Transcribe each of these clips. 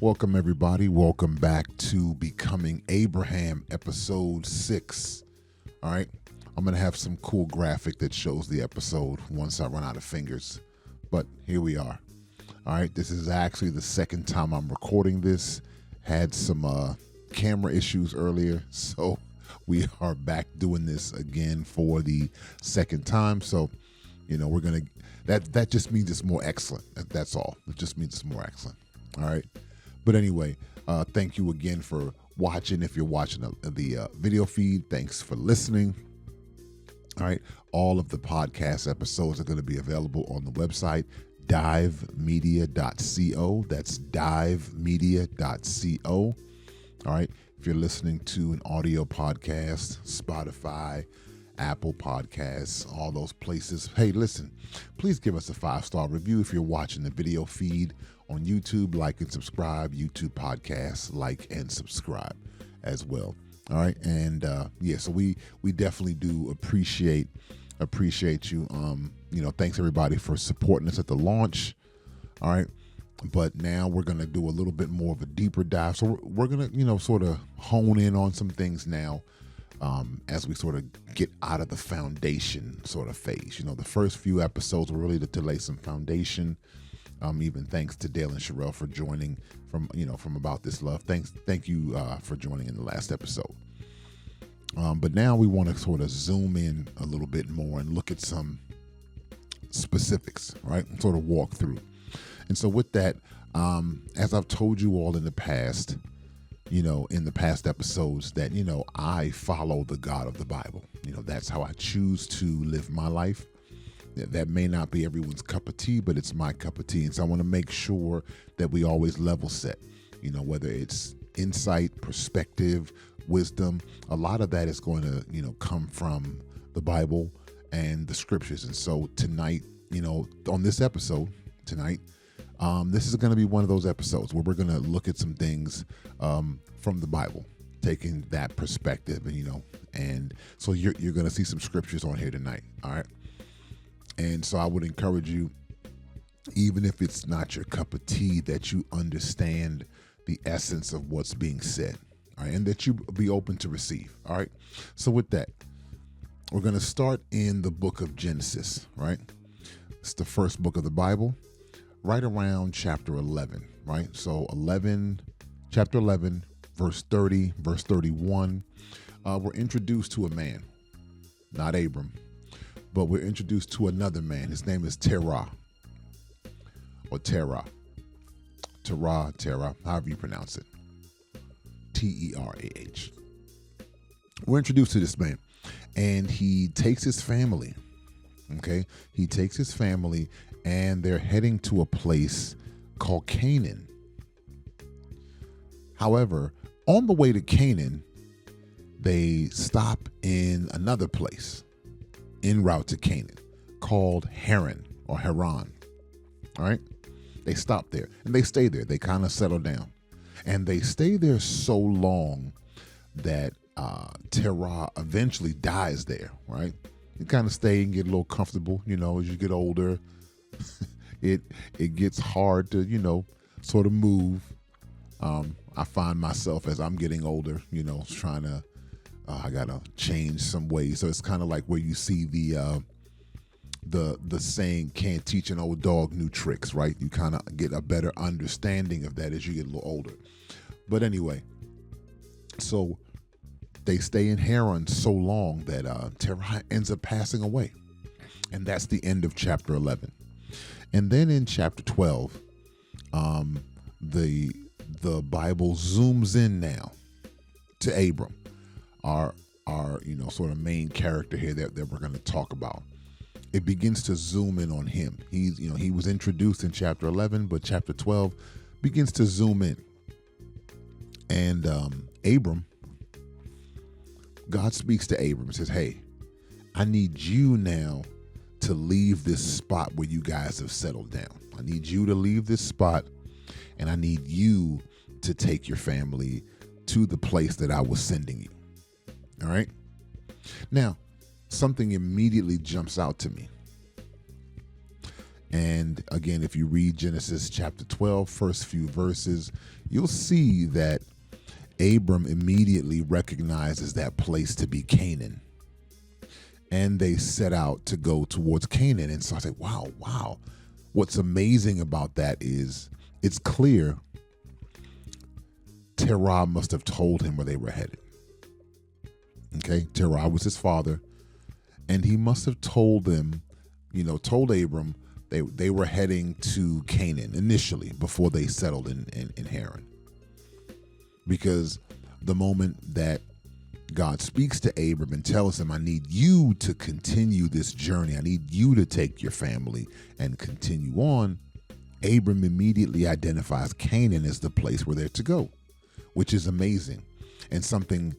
Welcome, everybody. Welcome back to Becoming Abraham, episode 6. All right. I'm going to have some cool graphic that shows the episode once I run out of fingers. But here we are. All right. This is actually the second time I'm recording this. Had some camera issues earlier. So we are back doing this again for the second time. So, we're going to, that just means it's more excellent. That's all. It just means it's more excellent. All right. But anyway, thank you again for watching. If you're watching the video feed, thanks for listening. All right. All of the podcast episodes are going to be available on the website, divemedia.co. That's divemedia.co. All right. If you're listening to an audio podcast, Spotify, Apple Podcasts, all those places, hey, listen, please give us a 5-star review. If you're watching the video feed on YouTube, like and subscribe. YouTube podcasts, like and subscribe as well. All right. And so we definitely do appreciate you. Thanks everybody for supporting us at the launch. All right. But now we're going to do a little bit more of a deeper dive. So we're going to, sort of hone in on some things now as we sort of get out of the foundation sort of phase. The first few episodes were really to lay some foundation. Even thanks to Dale and Sherelle for joining from About This Love. Thank you for joining in the last episode. But now we want to sort of zoom in a little bit more and look at some specifics, right? And sort of walk through. And so with that, as I've told you all in the past, in the past episodes that, I follow the God of the Bible. That's how I choose to live my life. That may not be everyone's cup of tea, but it's my cup of tea. And so I want to make sure that we always level set, whether it's insight, perspective, wisdom. A lot of that is going to, come from the Bible and the scriptures. And so tonight, on this episode tonight, this is going to be one of those episodes where we're going to look at some things from the Bible, taking that perspective, and so you're going to see some scriptures on here tonight. All right. And so I would encourage you, even if it's not your cup of tea, that you understand the essence of what's being said, all right, and that you be open to receive, all right? So with that, we're going to start in the book of Genesis, right? It's the first book of the Bible, right around chapter 11, right? So chapter 11, verse 30, verse 31, we're introduced to a man, not Abram, but we're introduced to another man. His name is Terah, Terah, however you pronounce it. Terah. We're introduced to this man, and he takes his family, okay? He takes his family, and they're heading to a place called Canaan. However, on the way to Canaan, they stop in another place en route to Canaan called Haran. All right. They stop there and they stay there. They kind of settle down, and they stay there so long that Terah eventually dies there. Right. You kind of stay and get a little comfortable. As you get older, it gets hard to, sort of move. I find myself as I'm getting older, trying to, I gotta change some ways. So it's kind of like where you see the saying, can't teach an old dog new tricks, right? You kind of get a better understanding of that as you get a little older. But anyway, so they stay in Haran so long that Terah ends up passing away. And that's the end of chapter 11. And then in chapter 12, the Bible zooms in now to Abram, our sort of main character here that we're going to talk about. It begins to zoom in on him. He was introduced in chapter 11, but chapter 12 begins to zoom in. And Abram, God speaks to Abram and says, hey, I need you now to leave this spot where you guys have settled down. I need you to leave this spot, and I need you to take your family to the place that I was sending you. All right. Now, something immediately jumps out to me. And again, if you read Genesis chapter 12, first few verses, you'll see that Abram immediately recognizes that place to be Canaan. And they set out to go towards Canaan. And so I say, wow. What's amazing about that is it's clear Terah must have told him where they were headed. Okay, Terah was his father, and he must have told them, told Abram they were heading to Canaan initially before they settled in Haran. Because the moment that God speaks to Abram and tells him, I need you to continue this journey, I need you to take your family and continue on, Abram immediately identifies Canaan as the place where they're to go, which is amazing. And something,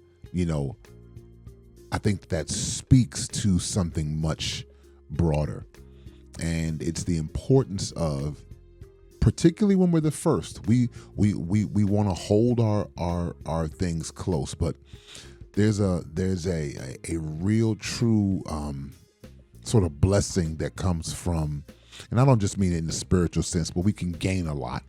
I think that speaks to something much broader. And it's the importance of, particularly when we're the first, we want to hold our things close, but there's a real true sort of blessing that comes from, and I don't just mean it in the spiritual sense, but we can gain a lot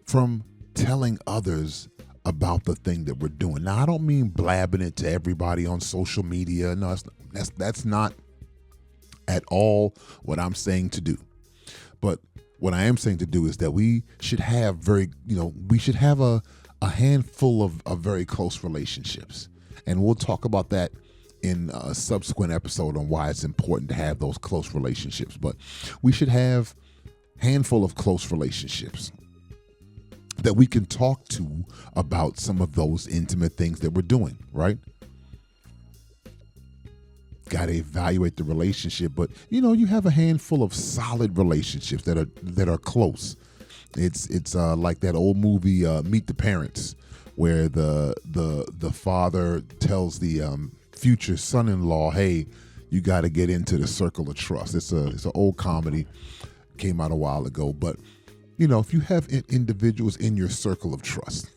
from telling others about the thing that we're doing. Now, I don't mean blabbing it to everybody on social media. No, that's not at all what I'm saying to do. But what I am saying to do is that we should have a handful of very close relationships. And we'll talk about that in a subsequent episode on why it's important to have those close relationships. But we should have a handful of close relationships that we can talk to about some of those intimate things that we're doing, right? Got to evaluate the relationship, but you have a handful of solid relationships that are close. It's like that old movie Meet the Parents, where the father tells the future son-in-law, "Hey, you got to get into the circle of trust." It's an old comedy, came out a while ago, but if you have individuals in your circle of trust,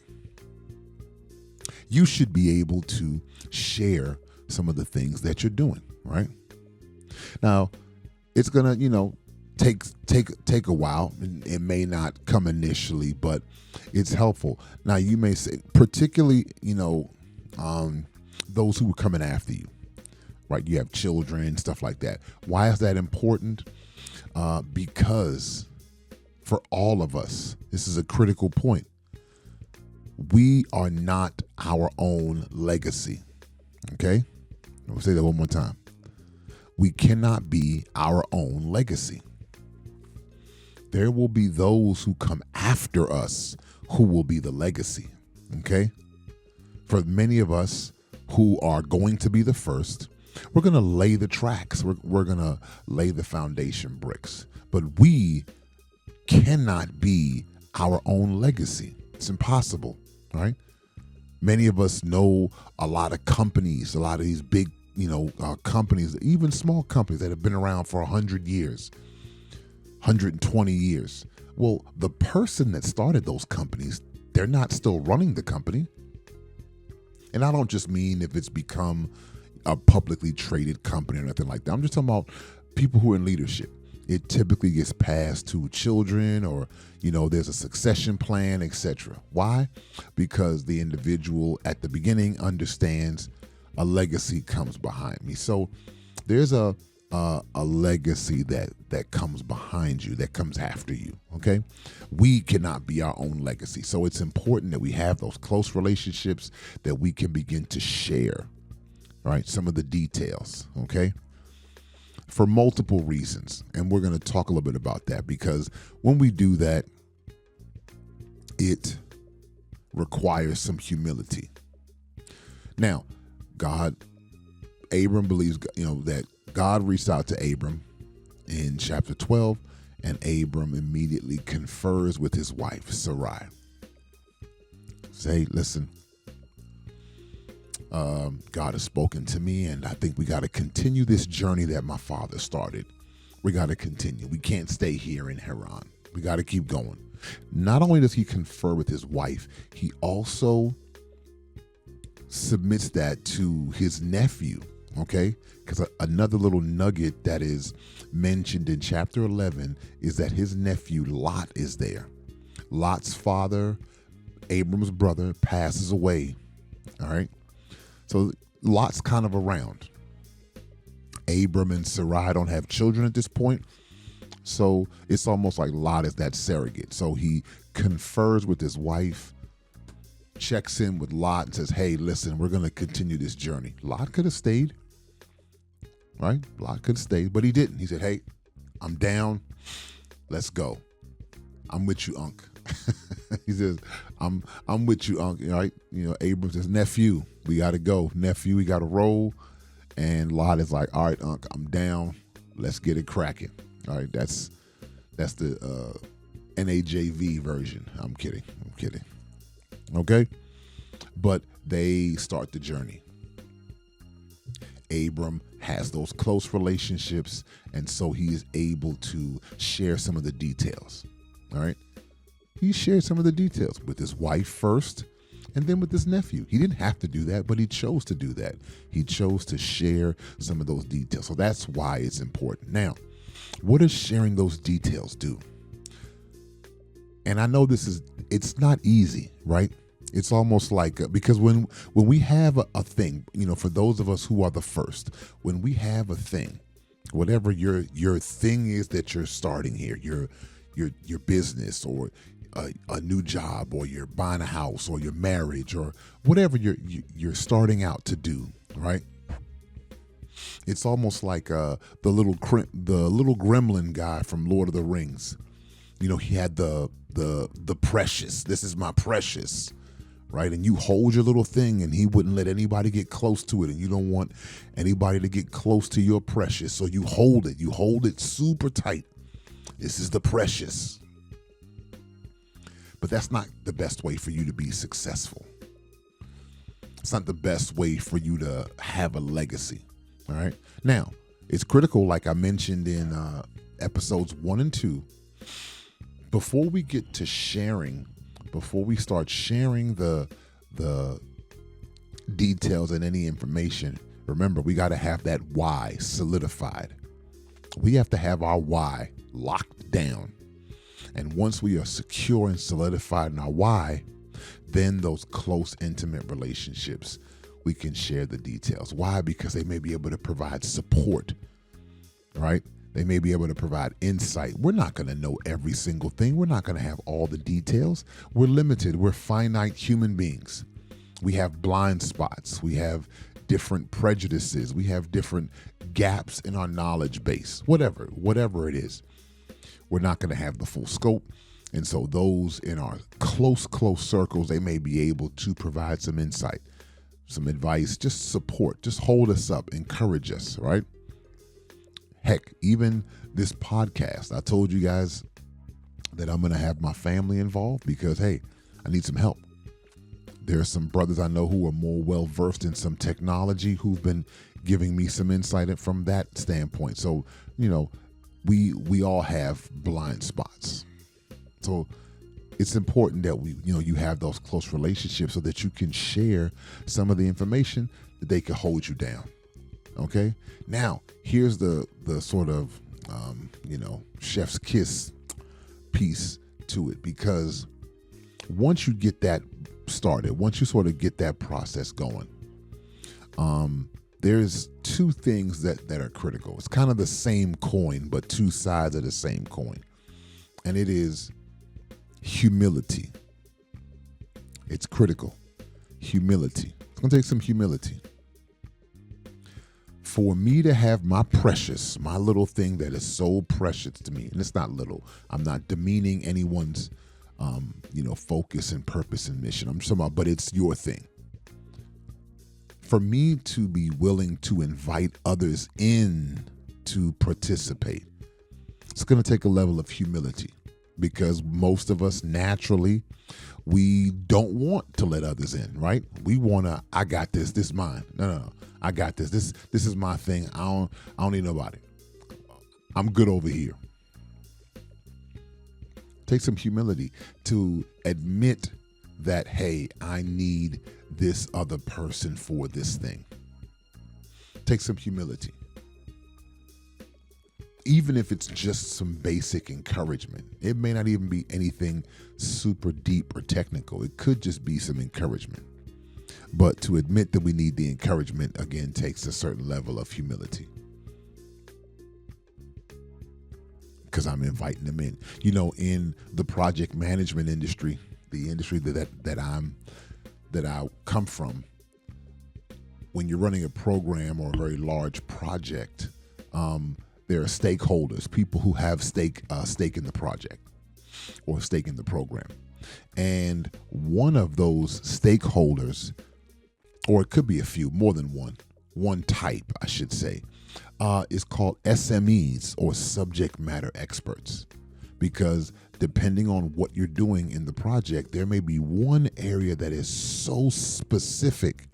you should be able to share some of the things that you're doing, right? Now, it's gonna, take a while. It may not come initially, but it's helpful. Now, you may say, particularly, those who are coming after you, right? You have children, stuff like that. Why is that important? Because for all of us, this is a critical point. We are not our own legacy. Okay? I'll say that one more time. We cannot be our own legacy. There will be those who come after us who will be the legacy. Okay? For many of us who are going to be the first, we're going to lay the tracks. We're going to lay the foundation bricks. But we cannot be our own legacy. It's impossible, right? Many of us know a lot of companies, a lot of these big, companies, even small companies that have been around for 100 years, 120 years. Well, the person that started those companies, they're not still running the company. And I don't just mean if it's become a publicly traded company or nothing like that. I'm just talking about people who are in leadership. It typically gets passed to children, or, there's a succession plan, etc. Why? Because the individual at the beginning understands a legacy comes behind me. So there's a legacy that comes behind you, that comes after you. Okay. We cannot be our own legacy. So it's important that we have those close relationships that we can begin to share, right? Some of the details. Okay. For multiple reasons. And we're going to talk a little bit about that, because when we do that, it requires some humility. Now, Abram believes, that God reached out to Abram in chapter 12, and Abram immediately confers with his wife, Sarai. Say, listen, God has spoken to me, and I think we got to continue this journey that my father started. We got to continue. We can't stay here in Haran. We got to keep going. Not only does he confer with his wife, he also submits that to his nephew, Okay, because another little nugget that is mentioned in chapter 11 is that his nephew Lot is there. Lot's father, Abram's brother, passes away. All right, so Lot's kind of around. Abram and Sarai don't have children at this point, so it's almost like Lot is that surrogate. So he confers with his wife, checks in with Lot and says, hey, listen, we're going to continue this journey. Lot could have stayed, right? Lot could have stayed, but he didn't. He said, hey, I'm down. Let's go. I'm with you, Unc. He says, I'm with you, Unc. Right? Abram says, nephew, we got to go. Nephew, we got to roll. And Lot is like, all right, Unc, I'm down. Let's get it cracking. All right, that's the NAJV version. I'm kidding. Okay? But they start the journey. Abram has those close relationships, and so he is able to share some of the details. All right? He shared some of the details with his wife first, and then with his nephew. He didn't have to do that, but he chose to do that. He chose to share some of those details. So that's why it's important. Now, what does sharing those details do? And I know it's not easy, right? It's almost like, because when we have a thing, for those of us who are the first, when we have a thing, whatever your thing is that you're starting here, your business or a new job, or you're buying a house, or your marriage, or whatever you're starting out to do, right? It's almost like the little gremlin guy from Lord of the Rings. He had the precious. This is my precious, right? And you hold your little thing, and he wouldn't let anybody get close to it, and you don't want anybody to get close to your precious, so you hold it. You hold it super tight. This is the precious. But that's not the best way for you to be successful. It's not the best way for you to have a legacy. All right. Now, it's critical, like I mentioned in episodes 1 and 2, before we get to sharing, before we start sharing the details and any information, remember, we got to have that why solidified. We have to have our why locked down. And once we are secure and solidified in our why, then those close, intimate relationships, we can share the details. Why? Because they may be able to provide support, right? They may be able to provide insight. We're not going to know every single thing. We're not going to have all the details. We're limited. We're finite human beings. We have blind spots. We have different prejudices. We have different gaps in our knowledge base, whatever it is. We're not going to have the full scope. And so those in our close circles, they may be able to provide some insight, some advice, just support, just hold us up, encourage us, right? Heck, even this podcast, I told you guys that I'm going to have my family involved because, hey, I need some help. There are some brothers I know who are more well-versed in some technology who've been giving me some insight from that standpoint. So, we all have blind spots. So it's important that you have those close relationships so that you can share some of the information that they can hold you down. Okay. Now here's the sort of, chef's kiss piece to it, because once you get that started, once you sort of get that process going, there's two things that are critical. It's kind of the same coin, but two sides of the same coin. And it is humility. It's critical. Humility. It's going to take some humility. For me to have my precious, my little thing that is so precious to me, and it's not little. I'm not demeaning anyone's, focus and purpose and mission. I'm just talking about, but it's your thing. For me to be willing to invite others in to participate, it's going to take a level of humility, because most of us naturally, we don't want to let others in, right? We want to, I got this is mine. No, I got this. This is my thing. I don't need nobody. I'm good over here. Take some humility to admit that, hey, I need this other person for this thing. Take some humility. Even if it's just some basic encouragement, it may not even be anything super deep or technical. It could just be some encouragement. But to admit that we need the encouragement, again, takes a certain level of humility. Because I'm inviting them in. You know, in the project management industry, the industry that I come from, when you're running a program or a very large project, there are stakeholders, people who have stake in the project or stake in the program. And one of those stakeholders, or it could be a few, more than one type, I should say, is called SMEs, or subject matter experts. Because depending on what you're doing in the project, there may be one area that is so specific,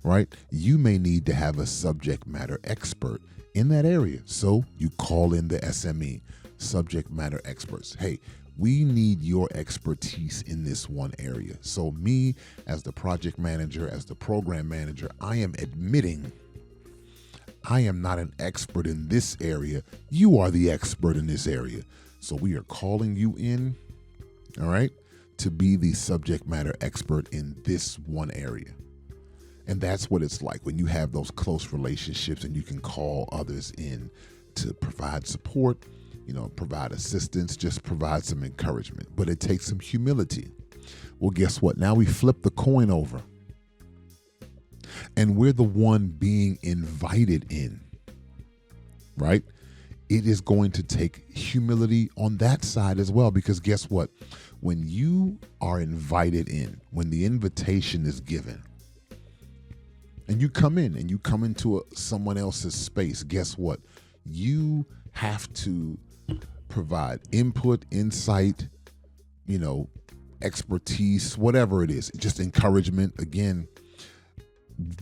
right? You may need to have a subject matter expert in that area. So you call in the SME, subject matter experts. Hey, we need your expertise in this one area. So me, as the project manager, as the program manager, I am admitting I am not an expert in this area. You are the expert in this area. So we are calling you in, all right, to be the subject matter expert in this one area. And that's what it's like when you have those close relationships and you can call others in to provide support, provide assistance, just provide some encouragement. But it takes some humility. Well, guess what? Now we flip the coin over. And we're the one being invited in, right? It is going to take humility on that side as well, because guess what? When you are invited in, when the invitation is given, and you come into someone else's space, guess what? You have to provide input, insight, expertise, whatever it is, just encouragement, again,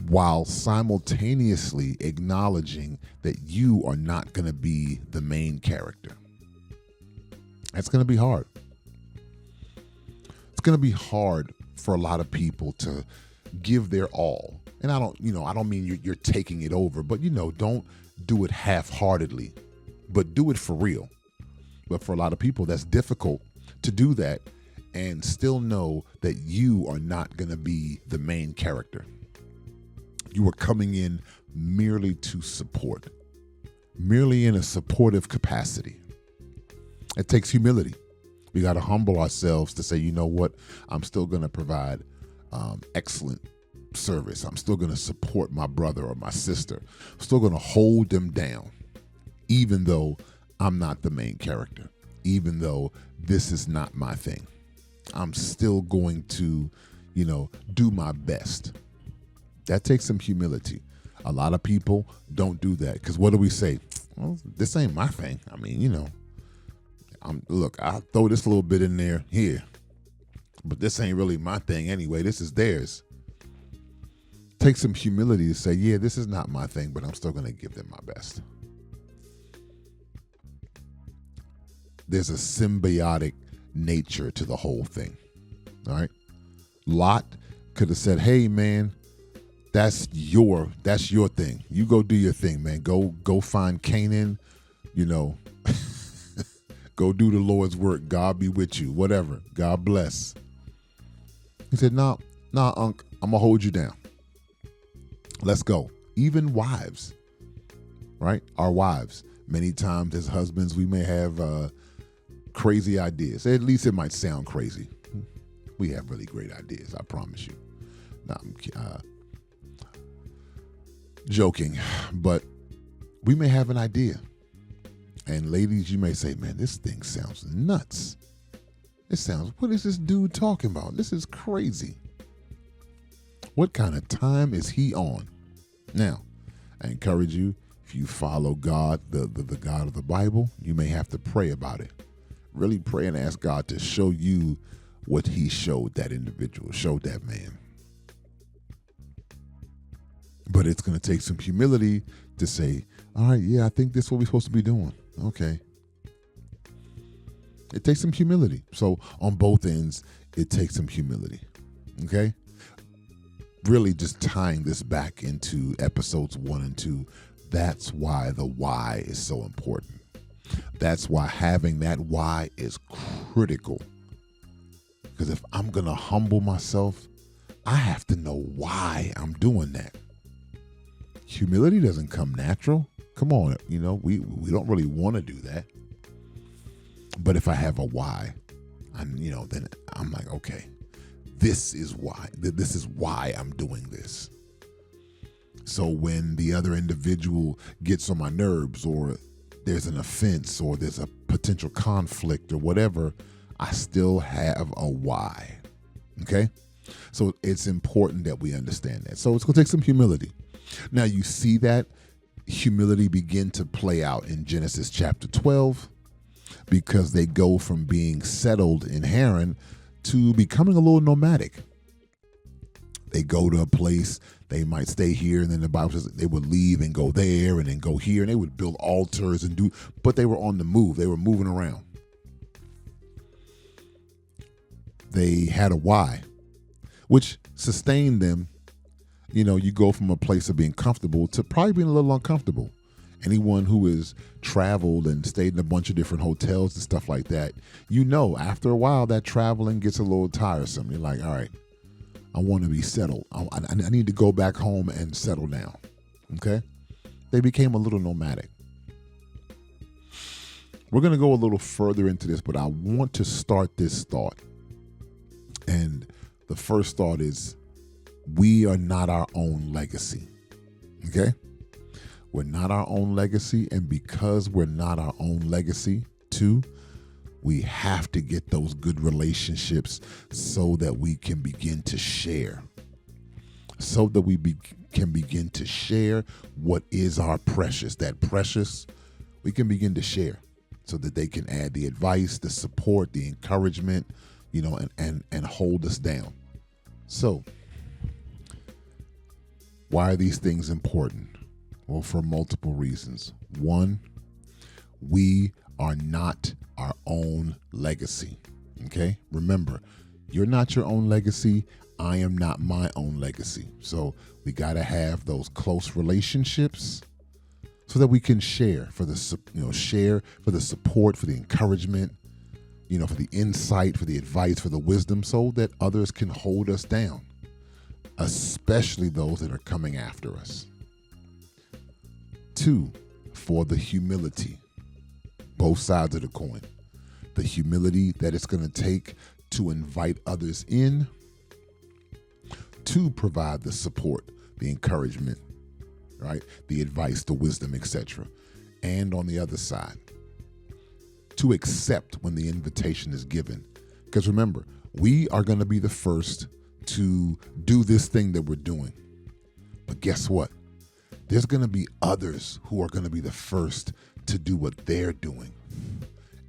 while simultaneously acknowledging that you are not going to be the main character. That's going to be hard. It's going to be hard for a lot of people to give their all. And I don't mean you're taking it over, but don't do it half-heartedly, but do it for real. But for a lot of people, that's difficult to do that and still know that you are not going to be the main character. You are coming in merely to support, merely in a supportive capacity. It takes humility. We got to humble ourselves to say, you know what? I'm still going to provide excellent service. I'm still going to support my brother or my sister. I'm still going to hold them down, even though I'm not the main character, even though this is not my thing. I'm still going to, do my best. That takes some humility. A lot of people don't do that because what do we say? Well, this ain't my thing. I mean, I'll throw this little bit in there here, but this ain't really my thing anyway. This is theirs. Take some humility to say, yeah, this is not my thing, but I'm still going to give them my best. There's a symbiotic nature to the whole thing. All right. Lot could have said, hey, man, that's your thing. You go do your thing, man. Go find Canaan, go do the Lord's work. God be with you, whatever. God bless. He said, nah, Unc, I'm going to hold you down. Let's go. Even wives, right? Our wives, many times as husbands, we may have crazy ideas. At least it might sound crazy. We have really great ideas, I promise you. No, I'm joking, but we may have an idea. And ladies, you may say, man, this thing sounds nuts. What is this dude talking about? This is crazy. What kind of time is he on? Now, I encourage you, if you follow God, the God of the Bible, you may have to pray about it. Really pray and ask God to show you what he showed that individual, showed that man. But it's going to take some humility to say, all right, yeah, I think this is what we're supposed to be doing. Okay. It takes some humility. So on both ends, it takes some humility. Okay. really just tying this back into episodes 1 and 2, that's why the why is so important. That's why having that why is critical. Because if I'm going to humble myself, I have to know why I'm doing that. Humility doesn't come natural. Come on, we don't really want to do that. But if I have a why, then I'm like, okay, this is why. This is why I'm doing this. So when the other individual gets on my nerves, or there's an offense, or there's a potential conflict or whatever, I still have a why. Okay? So it's important that we understand that. So it's going to take some humility. Now you see that humility begin to play out in Genesis chapter 12, because they go from being settled in Haran to becoming a little nomadic. They go to a place, they might stay here, and then the Bible says they would leave and go there and then go here, and they would build altars but they were on the move. They were moving around. They had a why, which sustained them. You go from a place of being comfortable to probably being a little uncomfortable. Anyone who has traveled and stayed in a bunch of different hotels and stuff like that, after a while that traveling gets a little tiresome. You're like, all right, I want to be settled. I need to go back home and settle down. Okay? They became a little nomadic. We're going to go a little further into this, but I want to start this thought. And the first thought is, we are not our own legacy. Okay? We're not our own legacy. And because we're not our own legacy, too, we have to get those good relationships so that we can begin to share. So that we can begin to share what is our precious. That precious, we can begin to share so that they can add the advice, the support, the encouragement, and hold us down. So, why are these things important? Well, for multiple reasons. One, we are not our own legacy. Okay? Remember, you're not your own legacy. I am not my own legacy. So we got to have those close relationships so that we can share for the support, for the encouragement, for the insight, for the advice, for the wisdom, so that others can hold us down, especially those that are coming after us. 2, for the humility, both sides of the coin. The humility that it's going to take to invite others in, to provide the support, the encouragement, right? The advice, the wisdom, etc. And on the other side, to accept when the invitation is given. Because remember, we are going to be the first to do this thing that we're doing. But guess what? There's going to be others who are going to be the first to do what they're doing.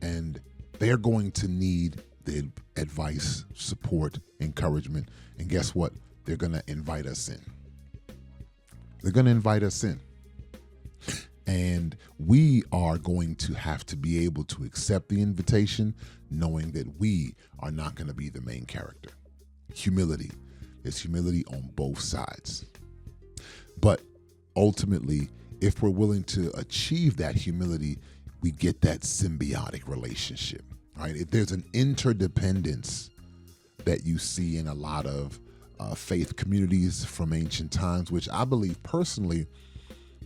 And they're going to need the advice, support, encouragement. And guess what? They're going to invite us in. They're going to invite us in. And we are going to have to be able to accept the invitation, knowing that we are not going to be the main character. Humility. There's humility on both sides. But ultimately, if we're willing to achieve that humility, we get that symbiotic relationship, right? If there's an interdependence that you see in a lot of faith communities from ancient times, which I believe personally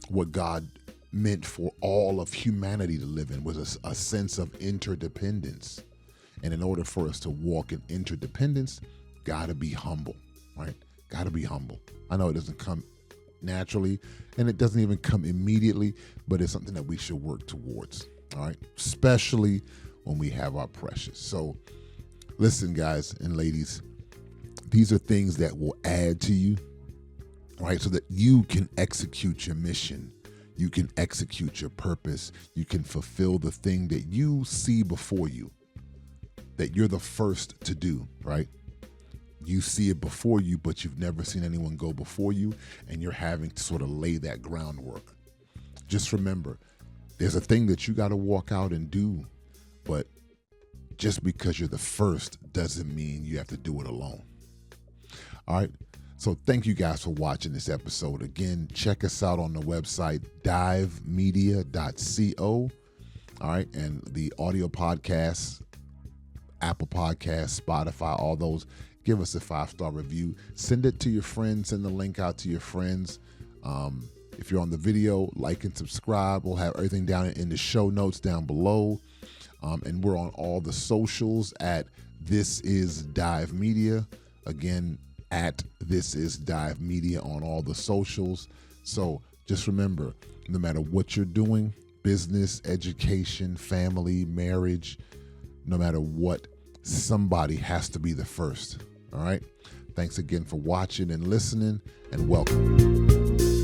what God meant for all of humanity to live in was a sense of interdependence. And in order for us to walk in interdependence, got to be humble, right? Got to be humble. I know it doesn't come naturally, and it doesn't even come immediately, but it's something that we should work towards, all right? Especially when we have our precious. So listen, guys and ladies, these are things that will add to you, right? So that you can execute your mission. You can execute your purpose. You can fulfill the thing that you see before you, that you're the first to do, right? You see it before you, but you've never seen anyone go before you, and you're having to sort of lay that groundwork. Just remember, there's a thing that you got to walk out and do, but just because you're the first doesn't mean you have to do it alone. All right. So thank you guys for watching this episode. Again, check us out on the website, divemedia.co. All right. And the audio podcasts, Apple Podcasts, Spotify, all those, give us a 5-star review. Send it to your friends. Send the link out to your friends. If you're on the video, like and subscribe. We'll have everything down in the show notes down below. And we're on all the socials at This Is Dive Media. Again, at This Is Dive Media on all the socials. So just remember, no matter what you're doing, business, education, family, marriage, no matter what, somebody has to be the first. All right. Thanks again for watching and listening, and welcome.